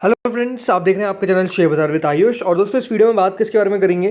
Hello friends, आप देख रहे हैं आपका चैनल शेयर बाजार विद आयुष। और दोस्तों इस वीडियो में बात किसके बारे में करेंगे?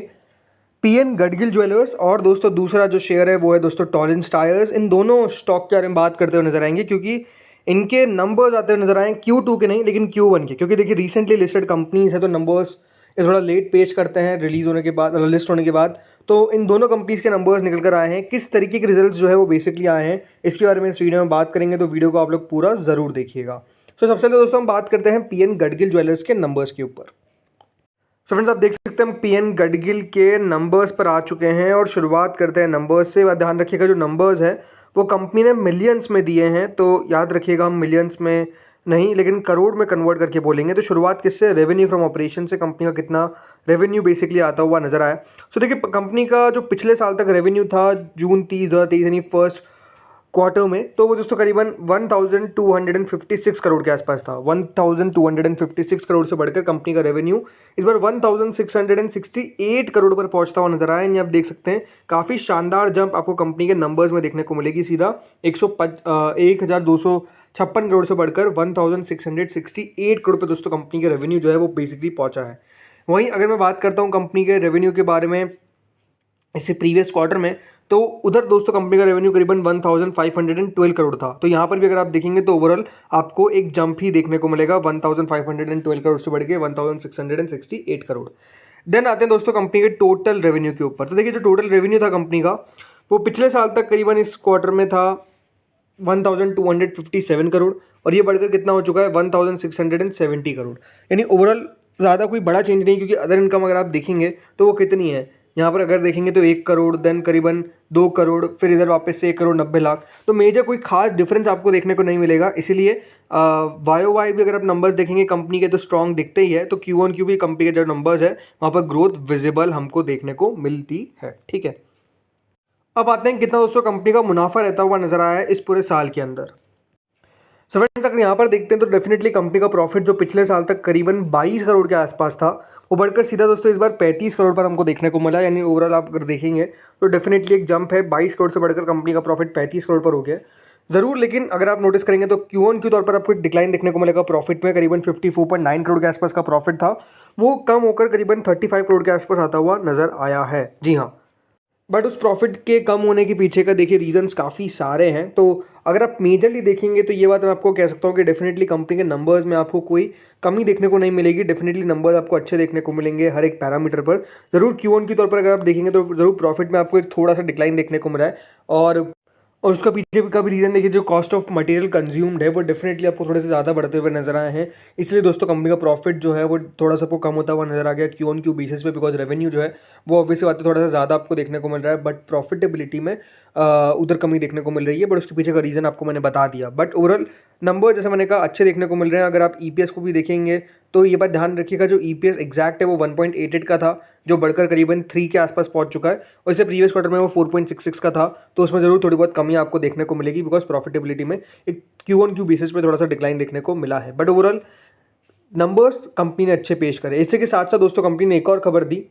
पीएन गडगिल ज्वेलर्स और दोस्तों दूसरा जो शेयर है वो है दोस्तों टॉलिंस टायर्स। इन दोनों स्टॉक के बारे में बात करते हुए नजर आएंगे क्योंकि इनके नंबर्स आते हुए नजर आए Q2 के नहीं लेकिन Q1 के। क्योंकि देखिए रिसेंटली लिस्टेड कंपनीज है तो नंबर्स ये थोड़ा लेट पेश करते हैं रिलीज होने के बाद, लिस्ट होने के बाद। तो इन दोनों कंपनीज के नंबर्स निकल कर आए हैं, किस तरीके के रिजल्ट्स जो है वो बेसिकली आए हैं इसके बारे में इस वीडियो में बात करेंगे। तो वीडियो को आप लोग पूरा जरूर देखिएगा। तो सबसे पहले दोस्तों हम बात करते हैं पीएन गडगिल ज्वेलर्स के नंबर्स के ऊपर। सो फ्रेंड्स, आप देख सकते हैं हम पीएन गडगिल के नंबर्स पर आ चुके हैं और शुरुआत करते हैं नंबर्स से। ध्यान रखिएगा जो नंबर्स है वो कंपनी ने मिलियंस में दिए हैं, तो याद रखिएगा हम मिलियंस में नहीं लेकिन करोड़ में कन्वर्ट करके बोलेंगे। तो शुरुआत किससे? रेवेन्यू फ्रॉम ऑपरेशन से। कंपनी का कितना रेवेन्यू बेसिकली आता हुआ नजर आया। सो देखिए कंपनी का जो पिछले साल तक रेवेन्यू था जून 30 2023 यानी फर्स्ट क्वार्टर में, तो वो दोस्तों करीबन 1256 करोड़ के आसपास था। 1256 करोड़ से बढ़कर कंपनी का रेवेन्यू इस बार 1668 करोड़ पर पहुंचता हुआ नजर आया। यानी आप देख सकते हैं काफ़ी शानदार जंप आपको कंपनी के नंबर्स में देखने को मिलेगी। सीधा 1256 करोड़ से बढ़कर 1668 करोड़ पर दोस्तों कंपनी का रेवेन्यू जो है वो बेसिकली पहुंचा है। वहीं अगर मैं बात करता हूँ कंपनी के रेवेन्यू के बारे में इससे प्रीवियस क्वार्टर में, तो उधर दोस्तों कंपनी का रेवेन्यू करीबन 1512 करोड़ था। तो यहाँ पर भी अगर आप देखेंगे तो ओवरऑल आपको एक जंप ही देखने को मिलेगा 1512 करोड़ से बढ़ के 1668 करोड़। देन आते हैं दोस्तों कंपनी के टोटल रेवेन्यू के ऊपर। तो देखिए जो टोटल रेवेन्यू था कंपनी का वो पिछले साल तक करीबन इस क्वार्टर में था 1257 करोड़ और ये बढ़कर कितना हो चुका है 1670 करोड़। यानी ओवरऑल ज़्यादा कोई बड़ा चेंज नहीं, क्योंकि अदर इनकम अगर आप देखेंगे तो वो कितनी है यहाँ पर अगर देखेंगे तो 1 करोड़, देन करीबन 2 करोड़, फिर इधर वापस से 1 करोड़ 90 लाख। तो मेजर कोई खास डिफरेंस आपको देखने को नहीं मिलेगा। इसीलिए वाई भी अगर आप नंबर्स देखेंगे कंपनी के तो स्ट्रॉन्ग दिखते ही है। तो Q1 भी कंपनी के जो नंबर्स है वहाँ पर ग्रोथ विजिबल हमको देखने को मिलती है। ठीक है, अब आते हैं कितना दोस्तों कंपनी का मुनाफा रहता हुआ नजर आया है इस पूरे साल के अंदर। सो फ्रेंड्स अगर यहाँ पर देखते हैं तो डेफिनेटली कंपनी का प्रॉफिट जो पिछले साल तक करीबन 22 करोड़ के आसपास था वो बढ़कर सीधा दोस्तों इस बार 35 करोड़ पर हमको देखने को मिला। यानी ओवरऑल आप अगर देखेंगे तो डेफिनेटली एक जंप है, 22 करोड़ से बढ़कर कंपनी का प्रॉफिट 35 करोड़ पर हो गया ज़रूर। लेकिन अगर आप नोटिस करेंगे तो Q1 के तौर पर आपको एक डिक्लाइन देखने को मिलेगा प्रॉफिट में। करीबन 54.9 करोड़ के आसपास का प्रॉफिट था, वो कम होकर करीबन 35 करोड़ के आसपास आता हुआ नजर आया है। जी हाँ, बट उस प्रॉफिट के कम होने के पीछे का देखिए रीजंस काफ़ी सारे हैं। तो अगर आप मेजरली देखेंगे तो ये बात मैं आपको कह सकता हूँ कि डेफिनेटली कंपनी के नंबर्स में आपको कोई कमी देखने को नहीं मिलेगी। डेफिनेटली नंबर्स आपको अच्छे देखने को मिलेंगे हर एक पैरामीटर पर। ज़रूर Q1 के तौर पर अगर आप देखेंगे तो ज़रूर प्रॉफिट में आपको एक थोड़ा सा डिक्लाइन देखने को मिला है। और उसका पीछे का भी रीज़न देखिए जो कॉस्ट ऑफ मटेरियल कंज्यूम्ड है वो डेफिनेटली आपको थोड़े से ज़्यादा बढ़ते हुए नजर आए हैं। इसलिए दोस्तों कंपनी का प्रॉफिट जो है वो थोड़ा सा आपको कम होता हुआ नजर आ गया Q1 बेसिस पे, बिकॉज रेवेन्यू जो है वो ऑब्वियसली बात है थोड़ा सा ज़्यादा आपको देखने को मिल रहा है, बट प्रॉफिटेबिलिटी में उधर कमी देखने को मिल रही है। बट उसके पीछे का रीज़न आपको मैंने बता दिया। बट ओवरऑल नंबर जैसे मैंने कहा अच्छे देखने को मिल रहे हैं। अगर आप EPS को भी देखेंगे तो ये बात ध्यान रखिएगा जो EPS एग्जैक्ट है वो 1.88 का था, जो बढ़कर करीबन 3 के आसपास पहुंच चुका है। और इससे प्रीवियस क्वार्टर में वो 4.66 का था, तो उसमें जरूर थोड़ी बहुत कमी आपको देखने को मिलेगी बिकॉज प्रॉफिटेबिलिटी में एक Q1 बेसिस पे थोड़ा सा डिक्लाइन देखने को मिला है। बट ओवरऑल नंबर्स कंपनी ने अच्छे पेश करे। इसके साथ साथ दोस्तों कंपनी ने एक और खबर दी,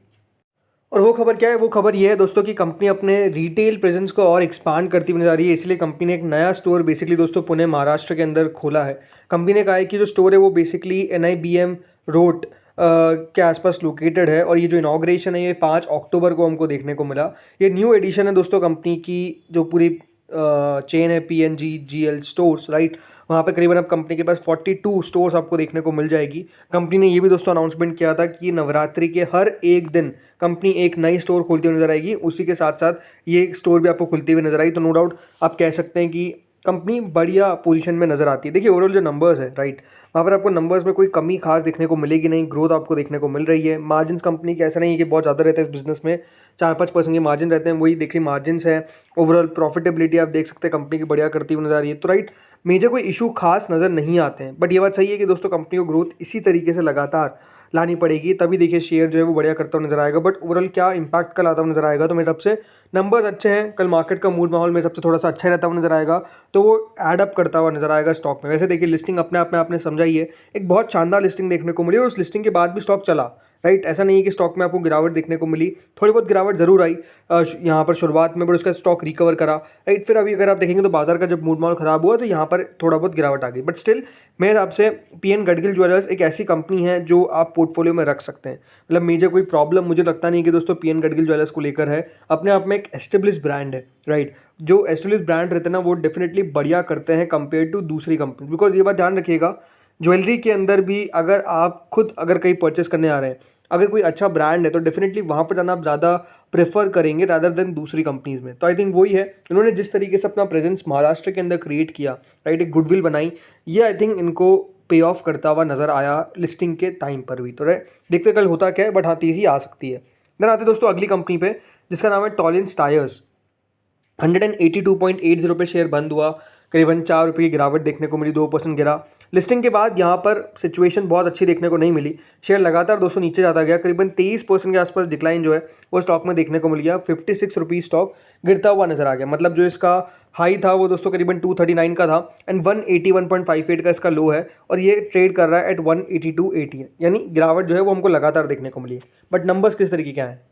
और वो खबर क्या है? वो खबर ये है दोस्तों कि कंपनी अपने रिटेल प्रेजेंस को और एक्सपांड करती हुई नजर आ रही है। इसलिए कंपनी ने एक नया स्टोर बेसिकली दोस्तों पुणे महाराष्ट्र के अंदर खोला है। कंपनी ने कहा है कि जो स्टोर है वो बेसिकली NIBM रोड के आसपास लोकेटेड है और ये जो इनाग्रेशन है ये 5 अक्टूबर को हमको देखने को मिला। ये न्यू एडिशन है दोस्तों कंपनी की जो पूरी चेन है PNGGL स्टोर्स, राइट। वहाँ पे करीबन अब कंपनी के पास 42 स्टोर्स आपको देखने को मिल जाएगी। कंपनी ने ये भी दोस्तों अनाउंसमेंट किया था कि नवरात्रि के हर एक दिन कंपनी एक नई स्टोर खोलती हुई नजर आएगी। उसी के साथ साथ ये स्टोर भी आपको खुलती हुई नजर आई। तो नो डाउट आप कह सकते हैं कि कंपनी बढ़िया पोजीशन में नजर आती है। देखिए ओवरऑल जो नंबर्स है, राइट, वहाँ पर आपको नंबर्स में कोई कमी खास देखने को मिलेगी नहीं। ग्रोथ आपको देखने को मिल रही है। मार्जिन कंपनी के ऐसा नहीं है कि बहुत ज़्यादा रहता है इस बिजनेस में, 4-5% के मार्जिन रहते हैं, वही देखिए मार्जिन है। ओवरऑल प्रॉफिटेबिलिटी आप देख सकते हैं कंपनी की बढ़िया करती हुई नजर आ रही है। तो राइट, मेजर कोई इशू खास नज़र नहीं आते हैं। बट ये बात सही है कि दोस्तों कंपनी को ग्रोथ इसी तरीके से लगातार लानी पड़ेगी, तभी देखिए शेयर जो है वो बढ़िया करता हुआ नजर आएगा। बट ओवरऑल क्या इंपैक्ट कल आता हुआ नजर आएगा? तो मेरे हिसाब से नंबर्स अच्छे हैं, कल मार्केट का मूड माहौल में सबसे थोड़ा सा अच्छा रहता हुआ नजर आएगा, तो वो एड अप करता हुआ नजर आएगा स्टॉक में। वैसे देखिए लिस्टिंग अपने आप में आपने समझा ही है, एक बहुत शानदार लिस्टिंग देखने को मिली और उस लिस्टिंग के बाद भी स्टॉक चला। राइट। ऐसा नहीं है कि स्टॉक में आपको गिरावट देखने को मिली, थोड़ी बहुत गिरावट ज़रूर आई यहाँ पर शुरुआत में, बट उसका स्टॉक रिकवर करा, राइट। फिर अभी अगर आप देखेंगे तो बाजार का जब मूड माहौल ख़राब हुआ तो यहाँ पर थोड़ा बहुत गिरावट आ गई, बट स्टिल मेरे हिसाब से पीएन गडगिल ज्वेलर्स एक ऐसी कंपनी है जो आप पोर्टफोलियो में रख सकते हैं। मतलब मेजर कोई प्रॉब्लम मुझे लगता नहीं कि दोस्तों पीएन गडगिल ज्वेलर्स को लेकर है। अपने आप में एक एस्टेब्लिश ब्रांड है, राइट। जो एस्टेब्लिश ब्रांड रहते हैं ना वो डेफिनेटली बढ़िया करते हैं कंपेयर टू दूसरी कंपनी। बिकॉज ये बात ध्यान रखिएगा, ज्वेलरी के अंदर भी अगर आप खुद अगर कहीं परचेस करने आ रहे हैं, अगर कोई अच्छा ब्रांड है तो डेफिनेटली वहाँ पर जाना आप ज़्यादा प्रेफर करेंगे रादर देन दूसरी कंपनीज़ में। तो आई थिंक वही है, इन्होंने जिस तरीके से अपना प्रेजेंस महाराष्ट्र के अंदर क्रिएट किया, राइट, एक गुडविल बनाई, ये आई थिंक इनको पे ऑफ करता हुआ नज़र आया लिस्टिंग के टाइम पर भी। तो देखते कल होता क्या है, बट हाँ तेज़ी आ सकती है। देन आते दोस्तों अगली कंपनी पे जिसका नाम है टॉलिंस टायर्स। 182.80 पे शेयर बंद हुआ, करीबन 4 रुपये की गिरावट देखने को मिली, 2% गिरा। लिस्टिंग के बाद यहाँ पर सिचुएशन बहुत अच्छी देखने को नहीं मिली, शेयर लगातार दोस्तों नीचे जाता गया, करीबन 23% के आसपास डिक्लाइन जो है वो स्टॉक में देखने को मिल गया। 56 रुपीज़ स्टॉक गिरता हुआ नजर आ गया। मतलब जो इसका हाई था वो दोस्तों करीबन 239 का था एंड 181.58 का इसका लो है, और ये ट्रेड कर रहा है एट 182.80 है। यानी गिरावट जो है वो हमको लगातार देखने को मिली है। बट नंबर्स किस तरीके के हैं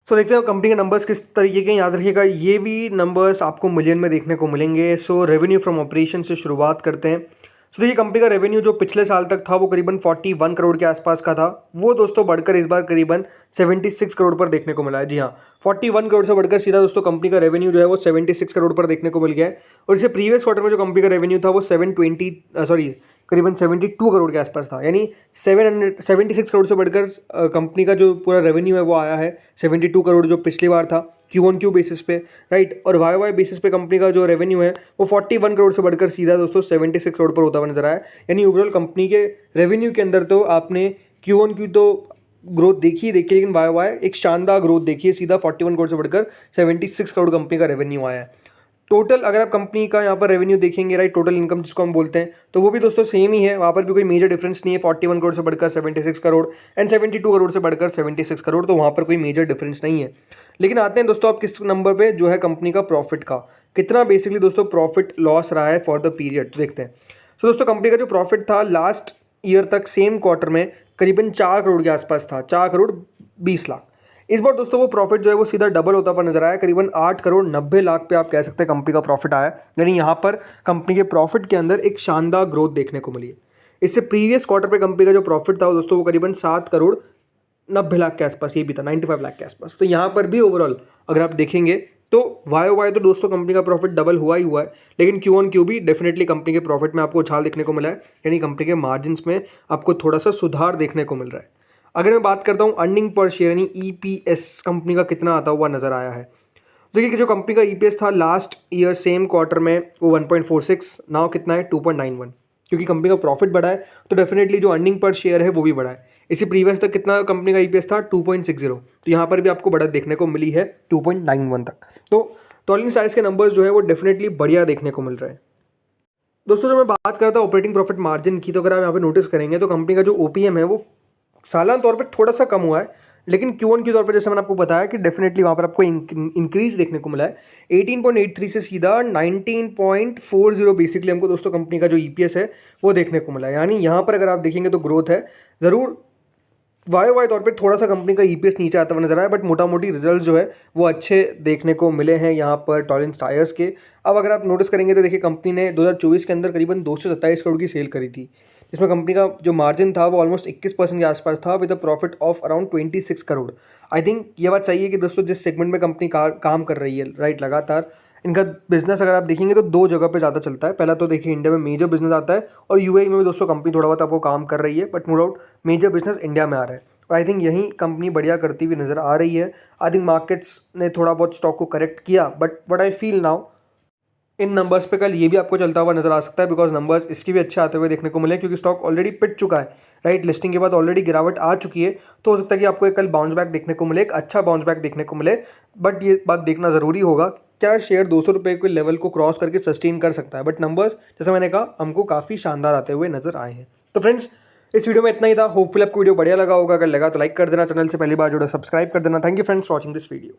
तो देखते हैं कंपनी के नंबर्स किस तरीके के। याद रखिएगा ये भी नंबर्स आपको मिलियन में देखने को मिलेंगे। सो रेवेन्यू फ्रॉम ऑपरेशन से शुरुआत करते हैं। सो देखिए कंपनी का रेवेन्यू जो पिछले साल तक था वो करीबन 41 करोड़ के आसपास का था, वो दोस्तों बढ़कर इस बार करीबन 76 करोड़ पर देखने को मिला है। जी हाँ, 41 करोड़ से बढ़कर सीधा दोस्तों कंपनी का रेवेन्यू जो है वो 76 करोड़ पर देखने को मिल गया है। और इससे प्रीवियस क्वार्टर में जो कंपनी का रेवेन्यू था वो करीबन 72 करोड़ के आसपास था। यानी 76 करोड़ से बढ़कर कंपनी का जो पूरा रेवेन्यू है वो आया है 72 करोड़, जो पिछली बार था Q-on-Q बेसिस पे, राइट। और वाई बेसिस पे कंपनी का जो रेवेन्यू है वो 41 करोड़ से बढ़कर सीधा दोस्तों 76 करोड़ पर होता हुआ नजर आया। यानी ओवरऑल कंपनी के रेवेन्यू के अंदर तो आपने Q-on-Q तो ग्रोथ देखी, लेकिन वाई एक शानदार ग्रोथ देखी है, सीधा 41 करोड़ से बढ़कर 76 करोड़ कंपनी का रेवेन्यू आया है। टोटल अगर आप कंपनी का यहाँ पर रेवेन्यू देखेंगे, राइट, टोटल इनकम जिसको हम बोलते हैं, तो वो भी दोस्तों सेम ही है, वहाँ पर भी कोई मेजर डिफरेंस नहीं है। 41 करोड़ से बढ़कर 76 करोड़ एंड 72 करोड़ से बढ़कर 76 करोड़, तो वहाँ पर कोई मेजर डिफरेंस नहीं है। लेकिन आते हैं दोस्तों आप किस नंबर पे जो है कंपनी का प्रॉफिट का, कितना बेसिकली दोस्तों प्रॉफिट लॉस रहा है फॉर द पीरियड, तो देखते हैं। सो दोस्तों कंपनी का जो प्रॉफिट था लास्ट ईयर तक सेम क्वार्टर में करीबन 4 करोड़ के आसपास था, 4 करोड़ 20 लाख। इस बार दोस्तों वो प्रॉफिट जो है वो सीधा डबल होता हुआ नजर आया, करीबन 8 करोड़ 90 लाख पे आप कह सकते हैं कंपनी का प्रॉफिट आया। यानी यहाँ पर कंपनी के प्रॉफिट के अंदर एक शानदार ग्रोथ देखने को मिली है। इससे प्रीवियस क्वार्टर पे कंपनी का जो प्रॉफिट था दोस्तों वो करीबन 7 करोड़ 90 लाख के आसपास, ये भी था 95 लाख के आसपास। तो यहाँ पर भी ओवरऑल अगर आप देखेंगे तो वाई तो दोस्तों कंपनी का प्रॉफिट डबल हुआ ही हुआ है, लेकिन Q-on-Q भी डेफिनेटली कंपनी के प्रॉफिट में आपको उछाल देखने को मिला है। यानी कंपनी के मार्जिन्स में आपको थोड़ा सा सुधार देखने को मिल रहा है। अगर मैं बात करता हूँ अर्निंग पर शेयर यानी EPS कंपनी का कितना आता हुआ नजर आया है, देखिए कि जो कंपनी का EPS था लास्ट ईयर सेम क्वार्टर में वो 1.46, नाउ कितना है 2.91। क्योंकि कंपनी का प्रॉफिट बढ़ा है तो डेफिनेटली जो अर्निंग पर शेयर है वो भी बढ़ा है। इसी प्रीवियस तक कितना कंपनी का EPS था 2.60, तो यहाँ पर भी आपको बढ़त देखने को मिली है 2.91 तक। तो टॉलिंस टायर्स के नंबर्स जो है वो डेफिनेटली बढ़िया देखने को मिल रहे हैं। दोस्तों जब मैं बात करता हूँ ऑपरेटिंग प्रॉफिट मार्जिन की, तो अगर आप यहाँ पे नोटिस करेंगे तो कंपनी का जो OPM है वो सालाना तौर पे थोड़ा सा कम हुआ है, लेकिन Q-on-Q तौर पे जैसे मैंने आपको बताया कि डेफिनेटली वहाँ पर आपको इंक्रीज देखने को मिला है। 18.83 से सीधा 19.40 बेसिकली हमको दोस्तों कंपनी का जो EPS है वो देखने को मिला है। यानी यहाँ पर अगर आप देखेंगे तो ग्रोथ है ज़रूर। वाई तौर पे थोड़ा सा कंपनी का EPS नीचे आता हुआ नजर आया, बट मोटा मोटी रिजल्ट जो है वो अच्छे देखने को मिले हैं यहाँ पर टॉलिंस टायर्स के। अब अगर आप नोटिस करेंगे तो देखिए कंपनी ने 2024 के अंदर करीबन 227 करोड़ की सेल करी थी, जिसमें कंपनी का जो मार्जिन था वो ऑलमोस्ट 21% के आसपास था, with a profit of around 26 crore. I think ये बात सही है कि दोस्तों जिस सेगमेंट में कंपनी काम कर रही है, राइट, लगातार इनका बिजनेस अगर आप देखेंगे तो दो जगह पे ज़्यादा चलता है। पहला तो देखिए इंडिया में मेजर बिजनेस आता है, और UAE में भी दोस्तों कंपनी थोड़ा बहुत आपको काम कर रही है, but no doubt major business India में आ रहा है। और आई थिंक यही कंपनी बढ़िया करती हुई नज़र आ रही है। आई थिंक मार्केट्स ने थोड़ा बहुत स्टॉक को करेक्ट किया, but what I feel now in numbers पे कल ये भी आपको चलता हुआ नजर आ सकता है, बिकॉज नंबर्स इसके भी अच्छे आते हुए देखने को मिले, क्योंकि स्टॉक ऑलरेडी पिट चुका है, राइट। लिस्टिंग के बाद ऑलरेडी गिरावट आ चुकी है, तो हो सकता है कि आपको एक कल बाउंस बैक देखने को मिले, एक अच्छा बाउंस बैक देखने को मिले। बट ये बात देखना ज़रूरी होगा क्या शेयर 200 रुपये के लेवल को क्रॉस करके सस्टेन कर सकता है। बट नंबर्स जैसा मैंने कहा हमको काफ़ी शानदार आते हुए नजर आए हैं। तो फ्रेंड्स इस वीडियो में इतना ही था। होपफुल आपको वीडियो बढ़िया लगा होगा, अगर लगा तो लाइक कर देना, चैनल से पहली बार जुड़ा सब्सक्राइब कर देना। Thank you friends for watching this video.